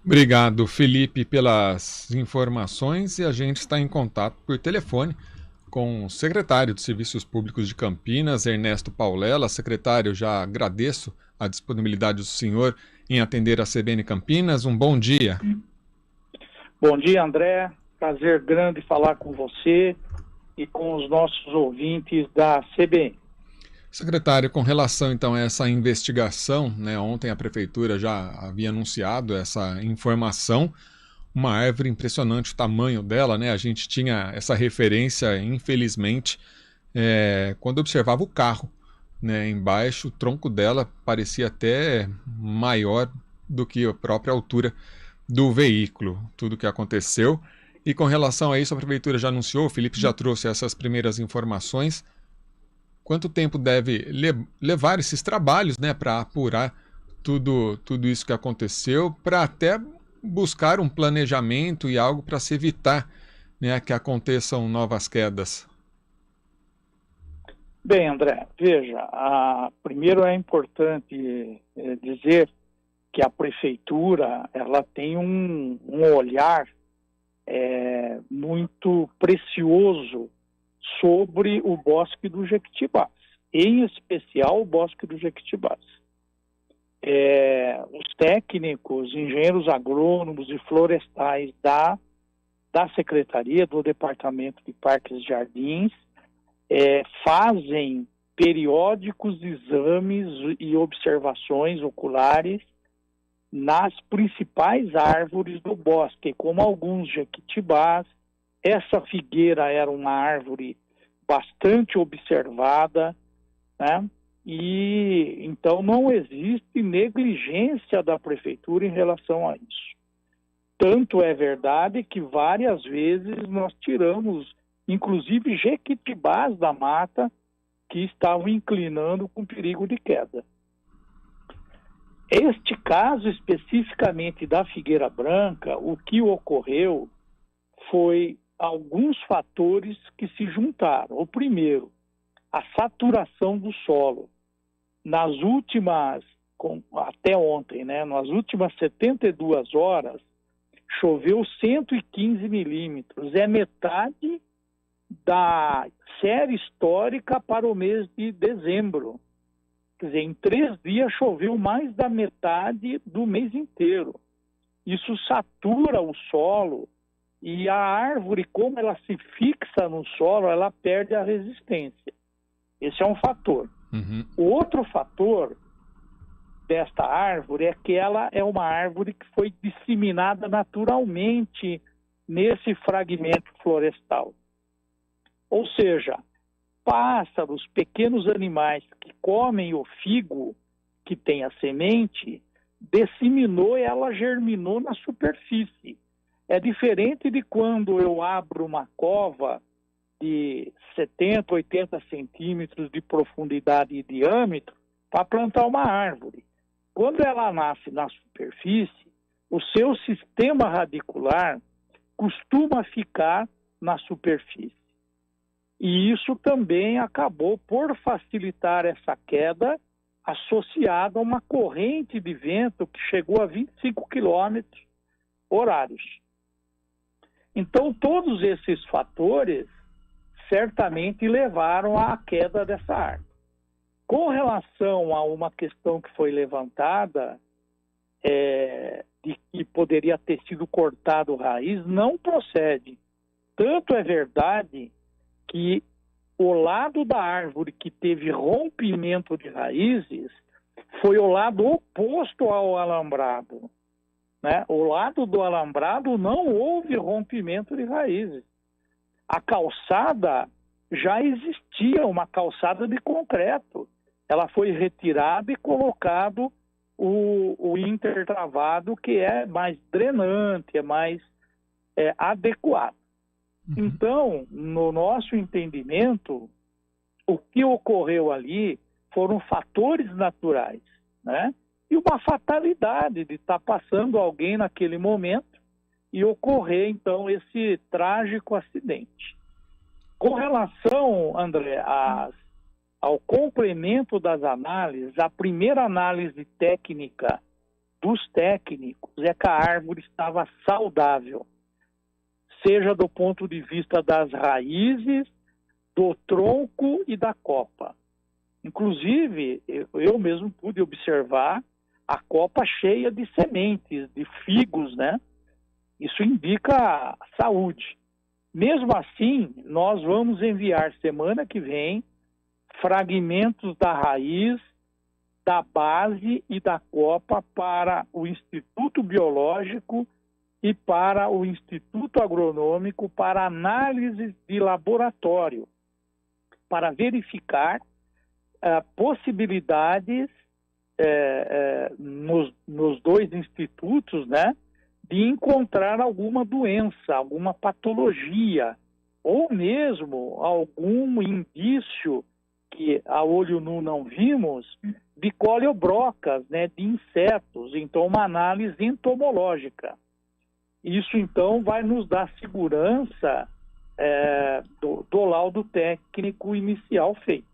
Obrigado, Felipe, pelas informações e a gente está em contato por telefone com o secretário de Serviços Públicos de Campinas, Ernesto Paulela. Secretário, já agradeço a disponibilidade do senhor em atender a CBN Campinas. Um bom dia. Bom dia, André. Prazer grande falar com você e com os nossos ouvintes da CBN. Secretário, com relação então a essa investigação, né, ontem a Prefeitura já havia anunciado essa informação, uma árvore impressionante o tamanho dela, né? A gente tinha essa referência, infelizmente, quando observava o carro, né, embaixo, o tronco dela parecia até maior do que a própria altura do veículo, tudo que aconteceu. E com relação a isso, a Prefeitura já anunciou, o Felipe já trouxe essas primeiras informações. Quanto tempo deve levar esses trabalhos, né, para apurar tudo isso que aconteceu, para até buscar um planejamento e algo para se evitar, né, que aconteçam novas quedas? Bem, André, veja, primeiro é importante dizer que a Prefeitura ela tem um olhar muito precioso sobre o Bosque do Jequitibás, em especial o Bosque do Jequitibás. Os técnicos, engenheiros agrônomos e florestais da Secretaria, do Departamento de Parques e Jardins, fazem periódicos exames e observações oculares nas principais árvores do bosque, como alguns jequitibás. Essa figueira era uma árvore bastante observada, né? E então não existe negligência da Prefeitura em relação a isso. Tanto é verdade que várias vezes nós tiramos, inclusive, jequitibás da mata que estavam inclinando com perigo de queda. Este caso especificamente da Figueira Branca, o que ocorreu foi alguns fatores que se juntaram. O primeiro, a saturação do solo. Nas últimas, até ontem, né, nas últimas 72 horas, choveu 115 milímetros. É metade da série histórica para o mês de dezembro. Quer dizer, em 3 dias choveu mais da metade do mês inteiro. Isso satura o solo e a árvore, como ela se fixa no solo, ela perde a resistência. Esse é um fator. Uhum. O outro fator desta árvore é que ela é uma árvore que foi disseminada naturalmente nesse fragmento florestal. Ou seja, pássaros, pequenos animais que comem o figo que tem a semente, disseminou e ela germinou na superfície. É diferente de quando eu abro uma cova de 70, 80 centímetros de profundidade e diâmetro para plantar uma árvore. Quando ela nasce na superfície, o seu sistema radicular costuma ficar na superfície. E isso também acabou por facilitar essa queda associada a uma corrente de vento que chegou a 25 quilômetros horários. Então, todos esses fatores certamente levaram à queda dessa árvore. Com relação a uma questão que foi levantada, de que poderia ter sido cortado raiz, não procede. Tanto é verdade que o lado da árvore que teve rompimento de raízes foi o lado oposto ao alambrado, né? O lado do alambrado não houve rompimento de raízes. A calçada já existia, uma calçada de concreto. Ela foi retirada e colocado o intertravado, que é mais drenante, é mais adequado. Então, no nosso entendimento, o que ocorreu ali foram fatores naturais, né? E uma fatalidade de estar passando alguém naquele momento e ocorrer, então, esse trágico acidente. Com relação, André, ao complemento das análises, a primeira análise técnica dos técnicos é que a árvore estava saudável, seja do ponto de vista das raízes, do tronco e da copa. Inclusive, eu mesmo pude observar a copa cheia de sementes, de figos, né? Isso indica saúde. Mesmo assim, nós vamos enviar semana que vem fragmentos da raiz, da base e da copa para o Instituto Biológico e para o Instituto Agronômico para análise de laboratório, para verificar possibilidades nos dois institutos, né, de encontrar alguma doença, alguma patologia, ou mesmo algum indício que a olho nu não vimos, de coleobrocas, né, de insetos. Então, uma análise entomológica. Isso, então, vai nos dar segurança do laudo técnico inicial feito.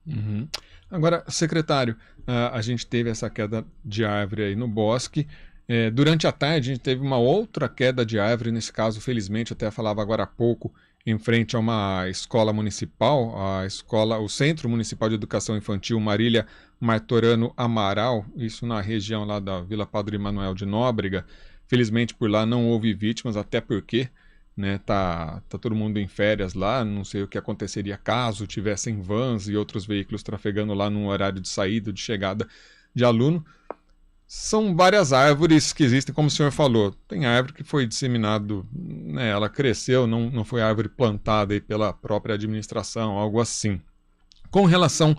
Uhum. Agora, secretário, a gente teve essa queda de árvore aí no bosque. Durante a tarde, a gente teve uma outra queda de árvore, nesse caso, felizmente, até falava agora há pouco, em frente a uma escola municipal, o Centro Municipal de Educação Infantil Marília Martorano Amaral, isso na região lá da Vila Padre Manuel de Nóbrega. Felizmente, por lá não houve vítimas, até porque, né, tá todo mundo em férias lá, não sei o que aconteceria caso tivessem vans e outros veículos trafegando lá num horário de saída, de chegada de aluno. São várias árvores que existem, como o senhor falou. Tem árvore que foi disseminado, né, ela cresceu, não foi árvore plantada aí pela própria administração, algo assim. Com relação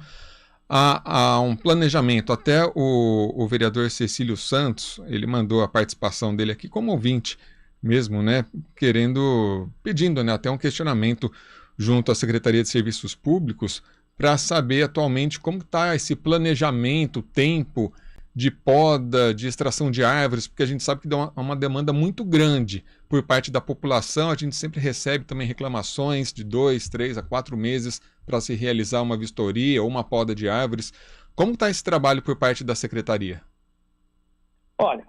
a um planejamento, até o vereador Cecílio Santos, ele mandou a participação dele aqui como ouvinte mesmo, né, pedindo, né, até um questionamento junto à Secretaria de Serviços Públicos para saber atualmente como está esse planejamento, tempo de poda, de extração de árvores, porque a gente sabe que dá uma demanda muito grande por parte da população. A gente sempre recebe também reclamações de 2, 3 a 4 meses para se realizar uma vistoria ou uma poda de árvores. Como está esse trabalho por parte da Secretaria? Olha,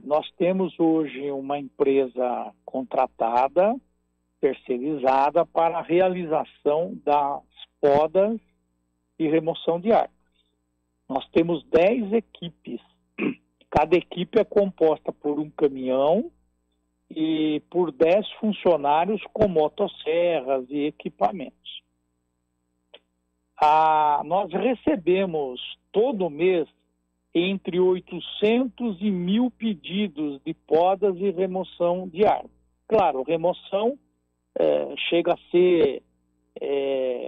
nós temos hoje uma empresa contratada, terceirizada, para a realização das podas e remoção de árvores. Nós temos 10 equipes. Cada equipe é composta por um caminhão e por 10 funcionários com motosserras e equipamentos. Nós recebemos todo mês entre 800 e 1.000 pedidos de podas e remoção de árvores. Claro, remoção chega a ser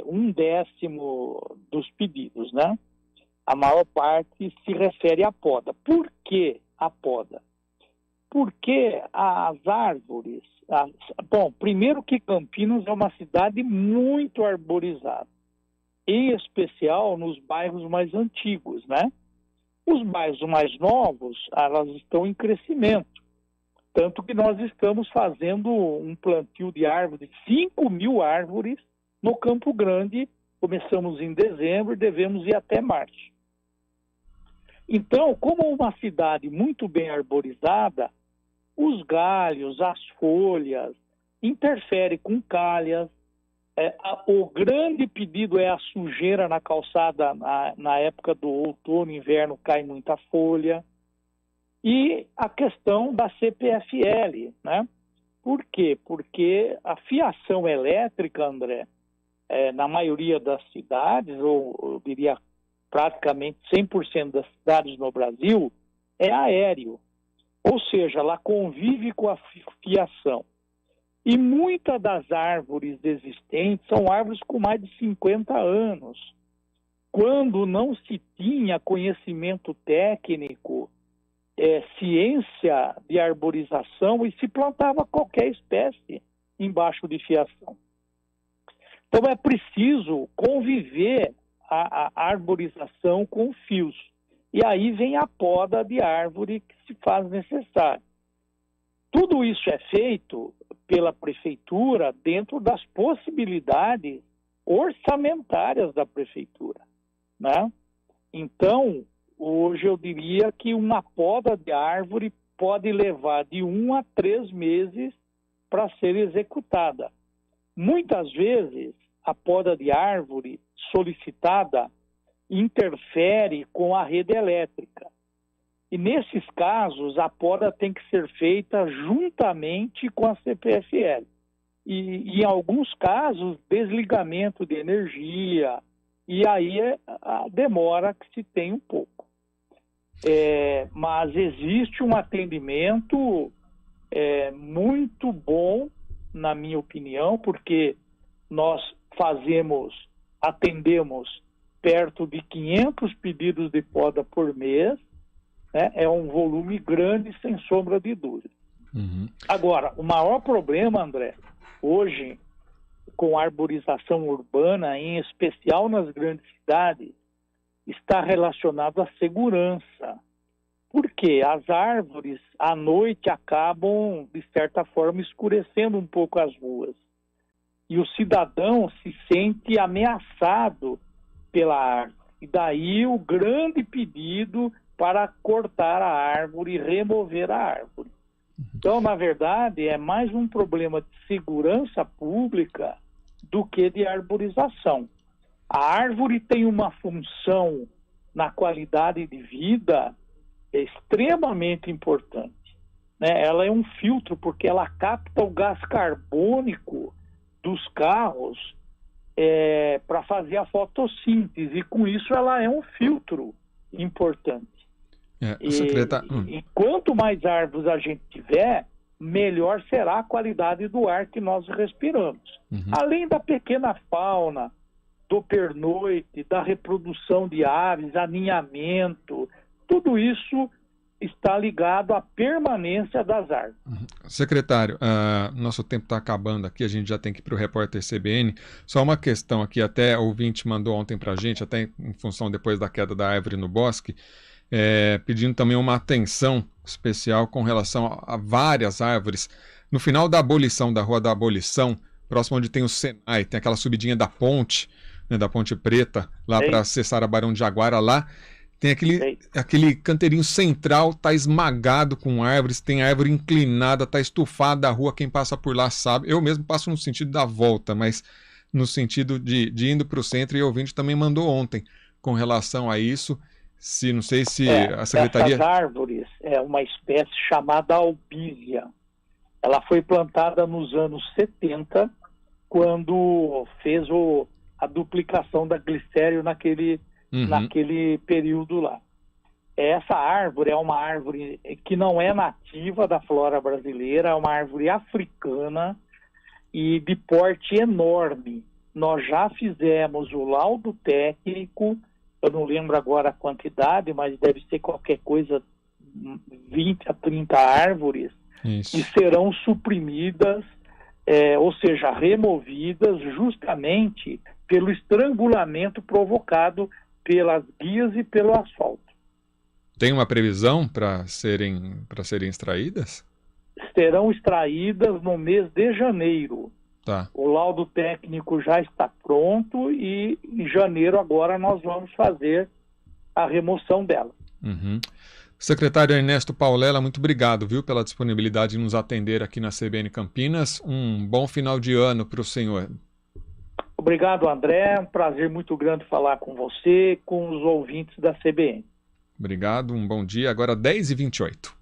1/10 dos pedidos, né? A maior parte se refere à poda. Por que a poda? Porque as árvores... Bom, primeiro que Campinas é uma cidade muito arborizada, em especial nos bairros mais antigos, né? Os bairros mais novos, elas estão em crescimento. Tanto que nós estamos fazendo um plantio de árvores, 5.000 árvores no Campo Grande. Começamos em dezembro e devemos ir até março. Então, como uma cidade muito bem arborizada, os galhos, as folhas, interferem com calhas. O grande pedido é a sujeira na calçada. Na época do outono, inverno, cai muita folha. E a questão da CPFL, né? Por quê? Porque a fiação elétrica, André, na maioria das cidades, ou eu diria praticamente 100% das cidades no Brasil, é aéreo. Ou seja, ela convive com a fiação. E muitas das árvores existentes são árvores com mais de 50 anos. Quando não se tinha conhecimento técnico, ciência de arborização, e se plantava qualquer espécie embaixo de fiação. Então é preciso conviver a arborização com fios. E aí vem a poda de árvore que se faz necessário. Tudo isso é feito pela prefeitura dentro das possibilidades orçamentárias da prefeitura, né? Então, Hoje eu diria que uma poda de árvore pode levar de 1 a 3 meses para ser executada. Muitas vezes, a poda de árvore solicitada interfere com a rede elétrica. E nesses casos, a poda tem que ser feita juntamente com a CPFL. E em alguns casos, desligamento de energia, e aí a demora que se tem um pouco. Mas existe um atendimento muito bom, na minha opinião, porque nós atendemos perto de 500 pedidos de poda por mês, né? É um volume grande, sem sombra de dúvida. Uhum. Agora, o maior problema, André, hoje, com a arborização urbana, em especial nas grandes cidades, está relacionado à segurança. Porque as árvores, à noite, acabam, de certa forma, escurecendo um pouco as ruas. E o cidadão se sente ameaçado pela árvore. E daí o grande pedido para cortar a árvore e remover a árvore. Então, na verdade, é mais um problema de segurança pública do que de arborização. A árvore tem uma função na qualidade de vida extremamente importante, né? Ela é um filtro porque ela capta o gás carbônico dos carros para fazer a fotossíntese, e com isso ela é um filtro importante. E quanto mais árvores a gente tiver, melhor será a qualidade do ar que nós respiramos. Uhum. Além da pequena fauna, do pernoite, da reprodução de aves, aninhamento, tudo isso está ligado à permanência das árvores. Secretário, nosso tempo está acabando aqui, a gente já tem que ir para o repórter CBN. Só uma questão aqui, até o ouvinte mandou ontem para a gente, até em função depois da queda da árvore no bosque, pedindo também uma atenção especial com relação a várias árvores. No final da abolição, da Rua da Abolição, próximo onde tem o Senai, tem aquela subidinha da ponte, né, da Ponte Preta, lá para acessar a Barão de Jaguara, lá tem aquele canteirinho central, está esmagado com árvores, tem árvore inclinada, está estufada a rua, quem passa por lá sabe. Eu mesmo passo no sentido da volta, mas no sentido de indo para o centro, e o ouvinte também mandou ontem com relação a isso. Não sei se a Secretaria... Essas árvores é uma espécie chamada albízia. Ela foi plantada nos anos 70, quando fez a duplicação da glicério naquele período lá. Essa árvore é uma árvore que não é nativa da flora brasileira, é uma árvore africana e de porte enorme. Nós já fizemos o laudo técnico, eu não lembro agora a quantidade, mas deve ser qualquer coisa, 20 a 30 árvores, Isso. que serão suprimidas, ou seja, removidas justamente pelo estrangulamento provocado pelas guias e pelo asfalto. Tem uma previsão para serem extraídas? Serão extraídas no mês de janeiro. Tá. O laudo técnico já está pronto e em janeiro agora nós vamos fazer a remoção dela. Uhum. Secretário Ernesto Paulela, muito obrigado, viu, pela disponibilidade de nos atender aqui na CBN Campinas. Um bom final de ano para o senhor. Obrigado, André. Um prazer muito grande falar com você, com os ouvintes da CBN. Obrigado, um bom dia. Agora 10h28.